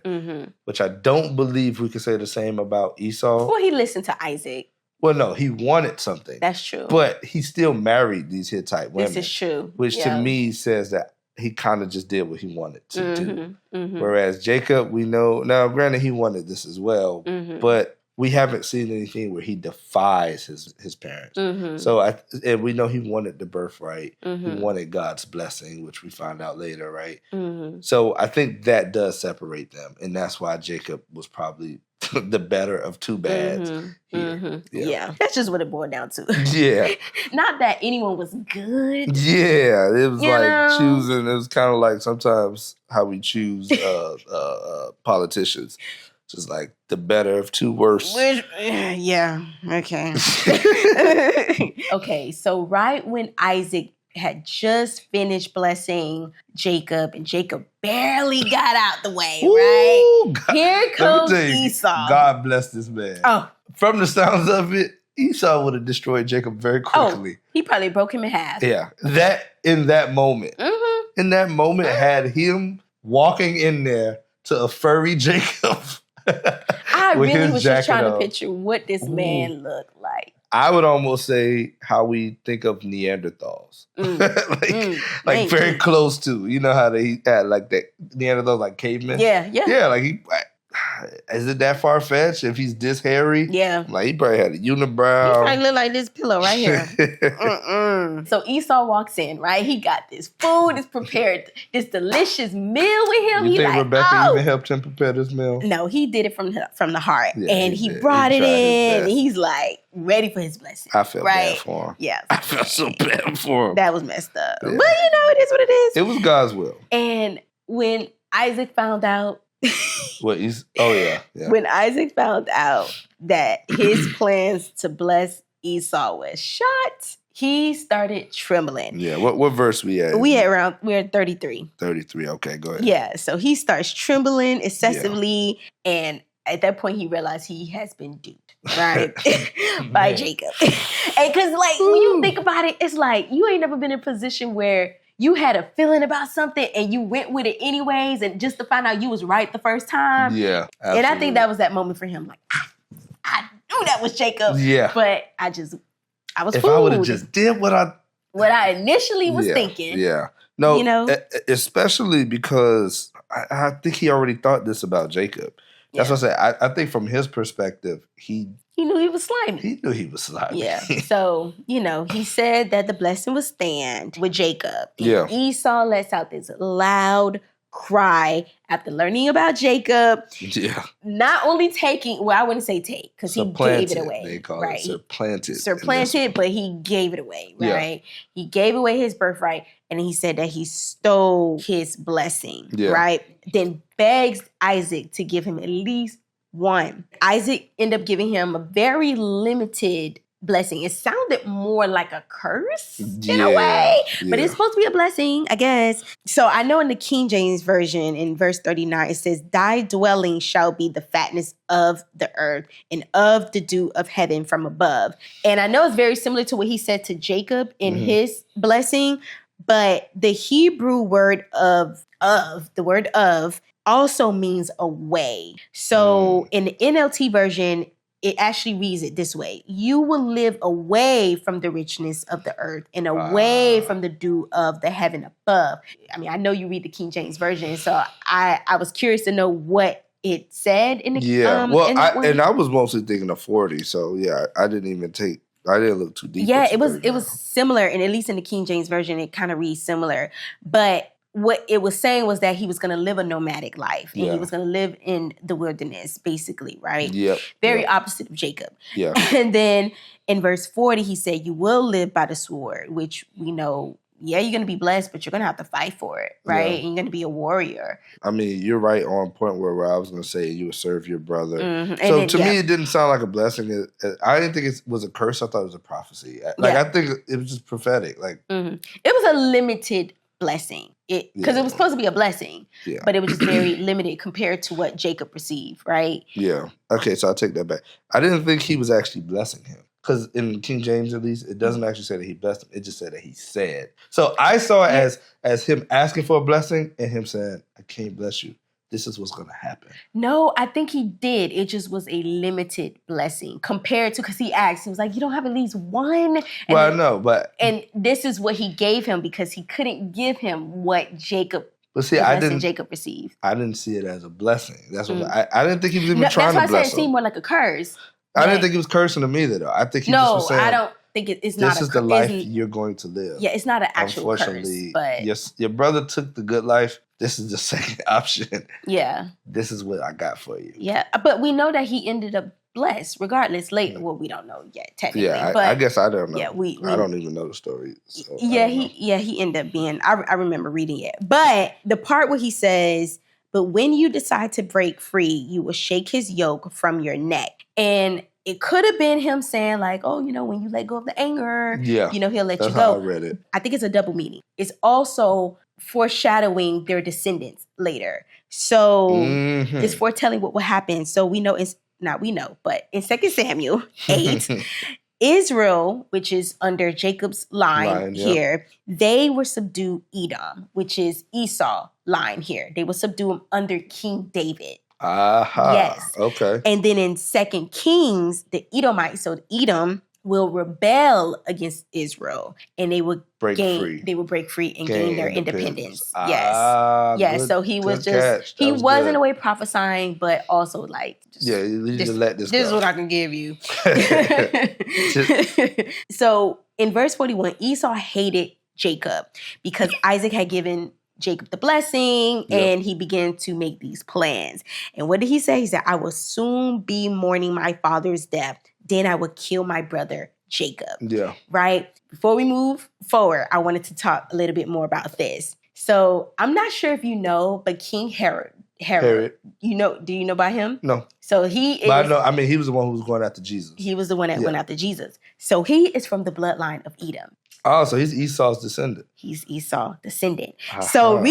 which I don't believe we can say the same about Esau. Well, he listened to Isaac. Well, no, he wanted something. That's true. But he still married these Hittite women. This is true. Which to me says that he kind of just did what he wanted to do. Whereas Jacob, we know, now granted he wanted this as well, but we haven't seen anything where he defies his parents. So and we know he wanted the birthright. He wanted God's blessing, which we find out later, right? So I think that does separate them. And that's why Jacob was probably the better of two bads. Yeah. That's just what it boiled down to. Yeah. Not that anyone was good. Yeah. It was choosing. It was kind of like sometimes how we choose politicians. Just like the better of two worse. Yeah. Okay. Okay. So right when Isaac had just finished blessing Jacob, and Jacob barely got out the way, right? God, here comes Esau. God bless this man. Oh. From the sounds of it, Esau would have destroyed Jacob very quickly. He probably broke him in half. Yeah. In that moment. Mm-hmm. In that moment, had him walking in there to a furry Jacob. I really was just trying to picture what this man looked like. I would almost say how we think of Neanderthals. Like very close to. You know how they had like that Neanderthals, like cavemen? Yeah. Yeah, like is it that far-fetched if he's this hairy? Yeah. Like he probably had a unibrow. He probably look like this pillow right here. So Esau walks in, right? He got this food, is prepared, this delicious meal with him. You think Rebekah even helped him prepare this meal? No, he did it from the heart. Yeah, and he brought it in. And he's like ready for his blessing. I felt bad for him. Yeah. I felt so bad for him. That was messed up. Yeah. But it is what it is. It was God's will. And when Isaac found out, when Isaac found out that his plans to bless Esau was shot, he started trembling. Yeah, what verse we at? We're at 33. 33, okay, go ahead. Yeah, so he starts trembling excessively, and at that point he realized he has been duped, right? By Jacob. And because when you think about it, it's like you ain't never been in a position where you had a feeling about something and you went with it anyways, and just to find out you was right the first time. Yeah, absolutely. And I think that was that moment for him. Like, I knew that was Jacob. Yeah. But I was if fooled. I would have just did what I initially was thinking. Yeah. No, especially because I think he already thought this about Jacob. That's what I said. I think from his perspective, he knew he was slimy. He knew he was slimy. Yeah. So, he said that the blessing would stand with Jacob. Yeah. Esau lets out this loud cry after learning about Jacob. Yeah. Not only taking, I wouldn't say take, because he gave it away. They call it supplanted. Supplanted, but he gave it away, right? Yeah. He gave away his birthright, and he said that he stole his blessing, right? Then begs Isaac to give him at least one. Isaac ended up giving him a very limited blessing. It sounded more like a curse in a way, but it's supposed to be a blessing, I guess. So I know in the King James Version, in verse 39, it says, "Thy dwelling shall be the fatness of the earth and of the dew of heaven from above." And I know it's very similar to what he said to Jacob in his blessing, but the Hebrew word of also means away. So in the NLT version, it actually reads it this way: you will live away from the richness of the earth and away from the dew of the heaven above. I mean, I know you read the King James Version, so I was curious to know what it said in the I was mostly thinking of 40, so I didn't look too deep. Yeah, it was similar, and at least in the King James Version, it kind of reads similar. But what it was saying was that he was going to live a nomadic life, and he was going to live in the wilderness, basically, right? Yep. Very opposite of Jacob. Yeah. And then in verse 40, he said, "You will live by the sword," which we know, you're going to be blessed, but you're going to have to fight for it, right? Yeah. And you're going to be a warrior. I mean, you're right on point where I was going to say you would serve your brother. Mm-hmm. So to me, it didn't sound like a blessing. I didn't think it was a curse. I thought it was a prophecy. I think it was just prophetic. Like it was a limited blessing. Because it was supposed to be a blessing, but it was just very limited compared to what Jacob received, right? Yeah. Okay, so I'll take that back. I didn't think he was actually blessing him. Because in King James, at least, it doesn't actually say that he blessed him. It just said that he said. So I saw it as him asking for a blessing and him saying, "I can't bless you. This is what's going to happen." No, I think he did. It just was a limited blessing compared to, because he asked, he was like, "You don't have at least one?" And I know, but... And this is what he gave him because he couldn't give him what Jacob... But see, Jacob received. I didn't see it as a blessing. That's what I didn't think he was even trying to bless him. That's why I said it seemed more like a curse. I didn't think he was cursing him either, though. I think he just was saying... I don't think it's not a curse. This is the life you're going to live. Yeah, it's not an actual curse. But your brother took the good life. This is the second option. Yeah. This is what I got for you. Yeah, but we know that he ended up blessed regardless later. Well, we don't know yet, technically. Yeah, but I guess I don't know. Yeah, I don't even know the story. So he ended up being, I remember reading it. But the part where he says, "But when you decide to break free, you will shake his yoke from your neck." And it could have been him saying like, "Oh, when you let go of the anger, he'll let you go." How I read it. I think it's a double meaning. It's also foreshadowing their descendants later. So it's foretelling what will happen. So we know but in 2 Samuel 8, Israel, which is under Jacob's line here, they were subdued Edom, which is Esau line here. They will subdue him under King David. Yes. Okay. And then in 2 Kings, the Edomites, so Edom will rebel against Israel, and they would break free and gain their independence. Yes. So he was he was in a way prophesying, but also like, just let this go. This is what I can give you. So in verse 41, Esau hated Jacob because Isaac had given Jacob the blessing, and he began to make these plans. And what did he say? He said, I will soon be mourning my father's death. Then I will kill my brother Jacob. Yeah. Right? Before we move forward, I wanted to talk a little bit more about this. So I'm not sure if you know, but King Herod. Do you know about him? No. So he is. But I know, he was the one who was going after Jesus. He was the one that went after Jesus. So he is from the bloodline of Edom. Oh, so he's Esau's descendant. He's Esau's descendant. So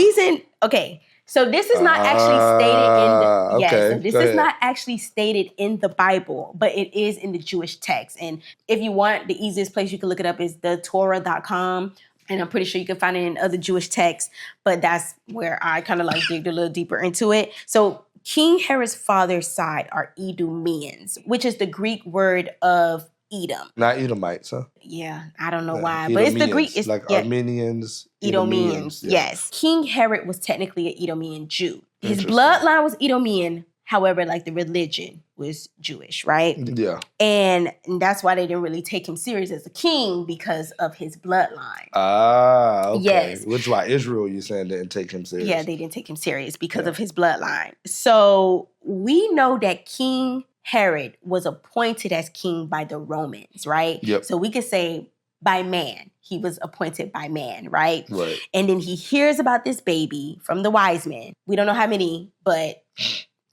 so this is not actually stated in is not actually stated in the Bible, but it is in the Jewish text. And if you want, the easiest place you can look it up is thetorah.com. And I'm pretty sure you can find it in other Jewish texts, but that's where I kind of like digged a little deeper into it. So King Herod's father's side are Idumeans, which is the Greek word of Edom. Not Edomites, huh? Yeah, I don't know why, but it's the Greek. It's like Armenians. Edomians, yes. King Herod was technically an Edomian Jew. His bloodline was Edomian. However, like the religion was Jewish, right? Yeah. And that's why they didn't really take him serious as a king, because of his bloodline. Okay. Yes. Which is why Israel, you're saying, didn't take him serious. Yeah, they didn't take him serious because of his bloodline. So we know that King Herod was appointed as king by the Romans, right? Yep. So we could say by man. He was appointed by man, right? Right. And then he hears about this baby from the wise men. We don't know how many, but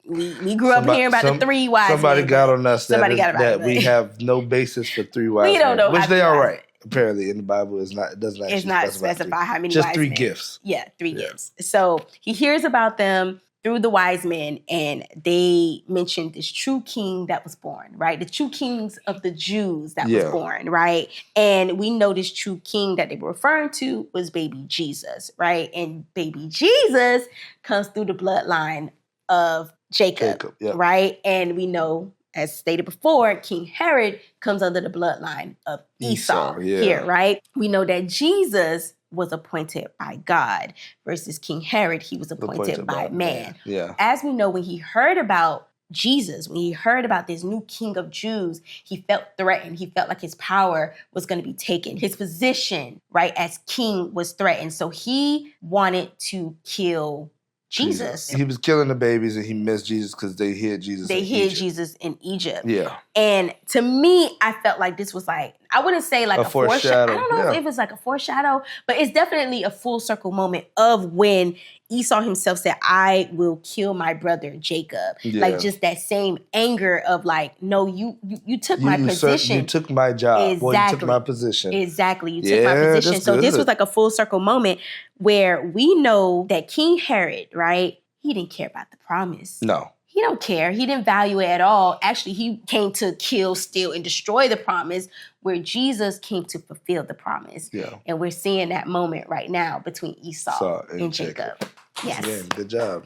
we grew up hearing about the 3 wise men. Somebody got on us that we have no basis for 3 wise men. We don't know. Which they are right. Apparently in the Bible it doesn't actually specify how many just wise 3 men. gifts. Yeah, 3 gifts. So he hears about them through the wise men, and they mentioned this true king that was born, right? The true kings of the Jews that was born, right? And we know this true king that they were referring to was baby Jesus, right? And baby Jesus comes through the bloodline of Jacob. Right? And we know, as stated before, King Herod comes under the bloodline of Esau here, right? We know that Jesus was appointed by God versus King Herod, he was appointed by man. Yeah. As we know, when he heard about Jesus, when he heard about this new king of Jews, he felt threatened. He felt like his power was going to be taken. His position, right, as king was threatened. So he wanted to kill Jesus. He was killing the babies, and he missed Jesus because they hid Jesus Jesus in Egypt. Yeah. And to me, I felt like this was like, I wouldn't say like a foreshadow. I don't know if it's like a foreshadow, but it's definitely a full circle moment of when Esau himself said, I will kill my brother Jacob. Yeah. Like just that same anger of like, no, you took my position. You took my job. Exactly. Well, you took my position. Exactly. You took my position. So this was like a full circle moment where we know that King Herod, right? He didn't care about the promise. No. He don't care. He didn't value it at all. Actually, he came to kill, steal, and destroy the promise, where Jesus came to fulfill the promise. Yeah. And we're seeing that moment right now between Esau and Jacob. Yes. Again, good job.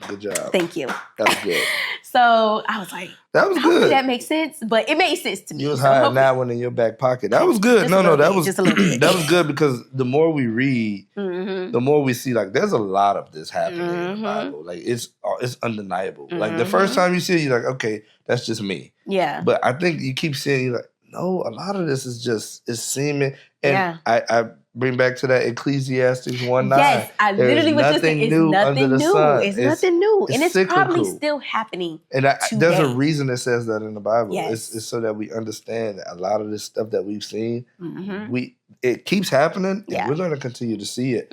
Thank you. That was good. So I was like, that was good. That makes sense, but it made sense to me. You was hiding that one in your back pocket. That was good. That was just a little bit. That was good because the more we read, the more we see. Like, there's a lot of this happening in the Bible. Like, it's undeniable. Like the first time you see it, you're like, okay, that's just me. Yeah. But I think you keep seeing, you're like, no, a lot of this is just seeming. And I bring back to that Ecclesiastes 1:9. Yes, I literally was just saying, it's nothing new. It's nothing new. And it's probably still happening today. There's a reason it says that in the Bible. Yes. It's so that we understand that a lot of this stuff that we've seen, it keeps happening, and we're going to continue to see it.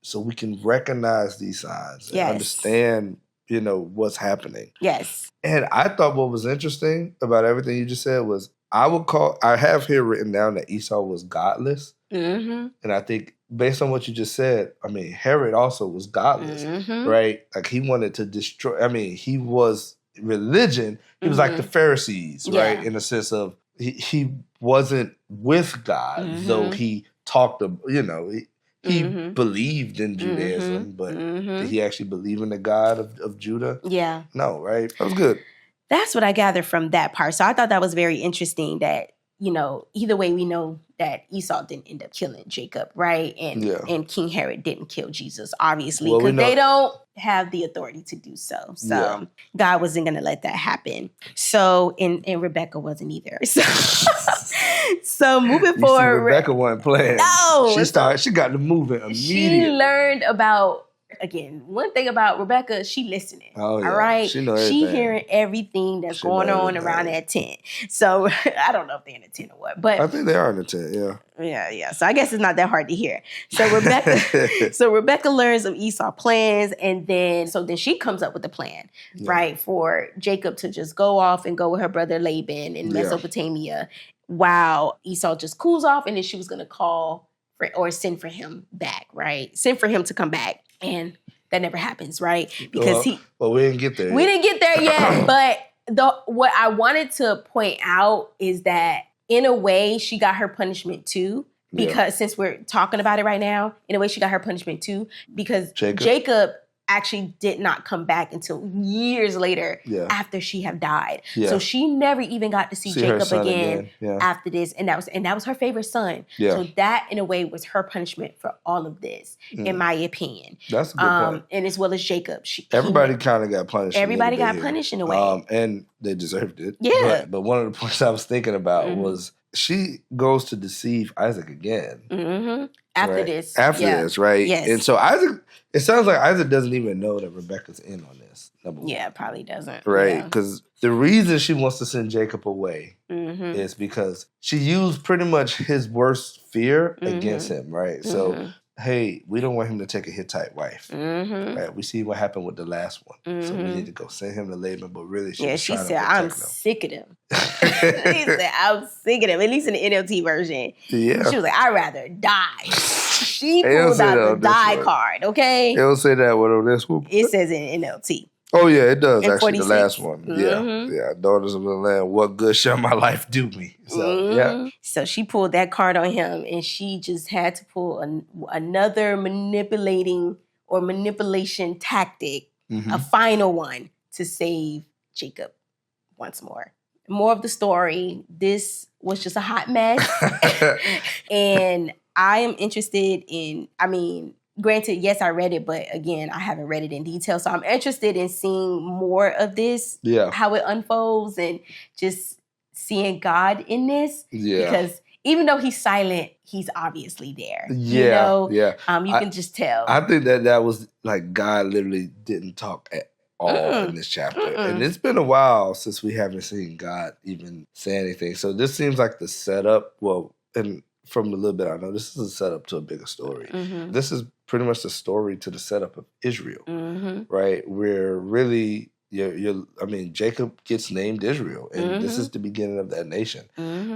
So we can recognize these signs and understand, what's happening. Yes. And I thought what was interesting about everything you just said was, I have here written down that Esau was godless. And I think based on what you just said, Herod also was godless, right? Like he wanted to destroy, he was religion. He was like the Pharisees, right? In the sense of he wasn't with God, though he talked, he believed in Judaism, but did he actually believe in the God of Judah? Yeah. No, right? That was good. That's what I gathered from that part. So I thought that was very interesting that, either way we know that Esau didn't end up killing Jacob, right? And King Herod didn't kill Jesus, obviously, because they don't have the authority to do so. So God wasn't going to let that happen. So, and Rebekah wasn't either. So moving forward. Rebekah wasn't playing. No. She got to moving immediately. She learned about, again, one thing about Rebekah, she listening. Oh, yeah. All right. She knows everything. She hearing everything that's going on around that tent. So I don't know if they're in the tent or what, but I think they are in the tent, yeah. Yeah. So I guess it's not that hard to hear. So Rebekah learns of Esau's plans, and then she comes up with a plan, right, for Jacob to just go off and go with her brother Laban in Mesopotamia while Esau just cools off, and then she was going to call or send for him back, right? Send for him to come back. And that never happens, right? Because we didn't get there. We didn't get there yet. But what I wanted to point out is that in a way, she got her punishment too. Because since we're talking about it right now, in a way, she got her punishment too. Because Jacob actually did not come back until years later after she had died. Yeah. So she never even got to see Jacob again after this. And that was her favorite son. Yeah. So that in a way was her punishment for all of this, in my opinion. That's a good point. And as well as Jacob. Everybody kind of got punished. Everybody got punished in a way. And they deserved it. Yeah. But one of the points I was thinking about was she goes to deceive Isaac again. Mm-hmm. After this. After this, right? Yes. And so Isaac, it sounds like Isaac doesn't even know that Rebekah's in on this. Number one. Yeah, probably doesn't. Right? Because the reason she wants to send Jacob away is because she used pretty much his worst fear against him, right? So, hey, we don't want him to take a Hittite wife. Right? We see what happened with the last one. So we need to go send him to Laban, but really she said, I'm sick of him. She said, I'm sick of him, at least in the NLT version. Yeah. She was like, I'd rather die. She pulled out the die card, okay? It don't say that one on this one. It says in NLT. Oh, yeah, it does, actually, 46. the last one. Yeah, daughters of the land, what good shall my life do me? So, So she pulled that card on him, and she just had to pull another manipulation tactic, a final one, to save Jacob once more. More of the story. This was just a hot mess. And I am interested in, granted, yes, I read it, but again, I haven't read it in detail. So I'm interested in seeing more of this, how it unfolds, and just seeing God in this. Yeah. Because even though he's silent, he's obviously there. Yeah. You can just tell. I think that was like God literally didn't talk at all in this chapter. And it's been a while since we haven't seen God even say anything. So this seems like the setup. Well, and from the little bit I know, this is a setup to a bigger story. This is pretty much the story to the setup of Israel, right? Where really, Jacob gets named Israel, and this is the beginning of that nation.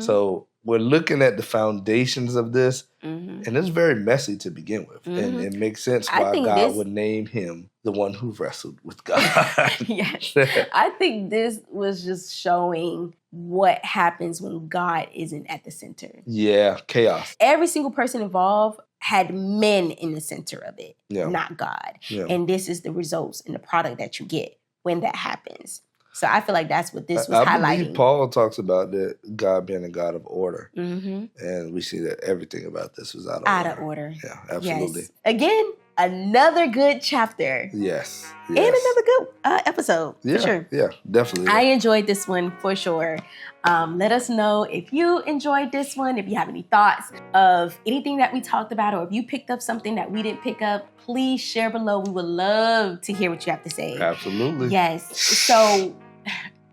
So we're looking at the foundations of this, and it's very messy to begin with. And it makes sense why God would name him the one who wrestled with God. Yes. I think this was just showing what happens when God isn't at the center. Yeah, chaos. Every single person involved had men in the center of it, not God. Yeah. And this is the results and the product that you get when that happens. So I feel like that's what this was highlighting. I believe Paul talks about that God being a God of order. And we see that everything about this was out of order. Yeah, absolutely. Yes. Again, another good chapter. Yes. And another good episode, for sure. Yeah, definitely. I enjoyed this one for sure. Let us know if you enjoyed this one, if you have any thoughts of anything that we talked about, or if you picked up something that we didn't pick up, please share below. We would love to hear what you have to say. Absolutely. Yes. So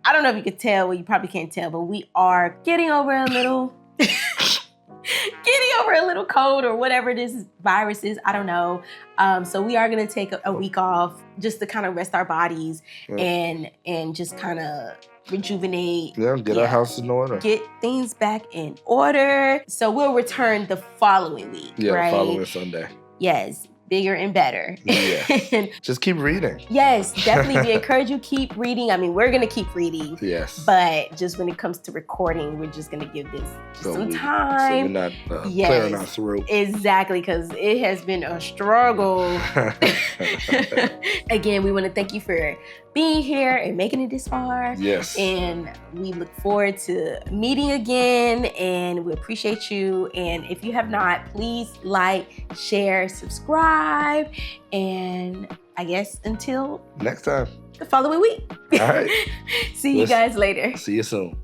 I don't know if you could tell, well, you probably can't tell, but we are getting over a little cold or whatever this virus is. I don't know. So we are going to take a week off just to kind of rest our bodies and just kind of rejuvenate. Yeah, get our house in order. Get things back in order. So we'll return the following week, right? Following Sunday. Yes. bigger and better. Yes. Just keep reading. Yes, definitely. We encourage you keep reading. I mean, we're going to keep reading. Yes. But just when it comes to recording, we're just going to give this some time. So we're not clearing our throat. Exactly, because it has been a struggle. Again, we want to thank you for being here and making it this far. Yes. And we look forward to meeting again, and we appreciate you. And if you have not, please like, share, subscribe, and I guess until next time, the following week. All right. See you guys later. See you soon.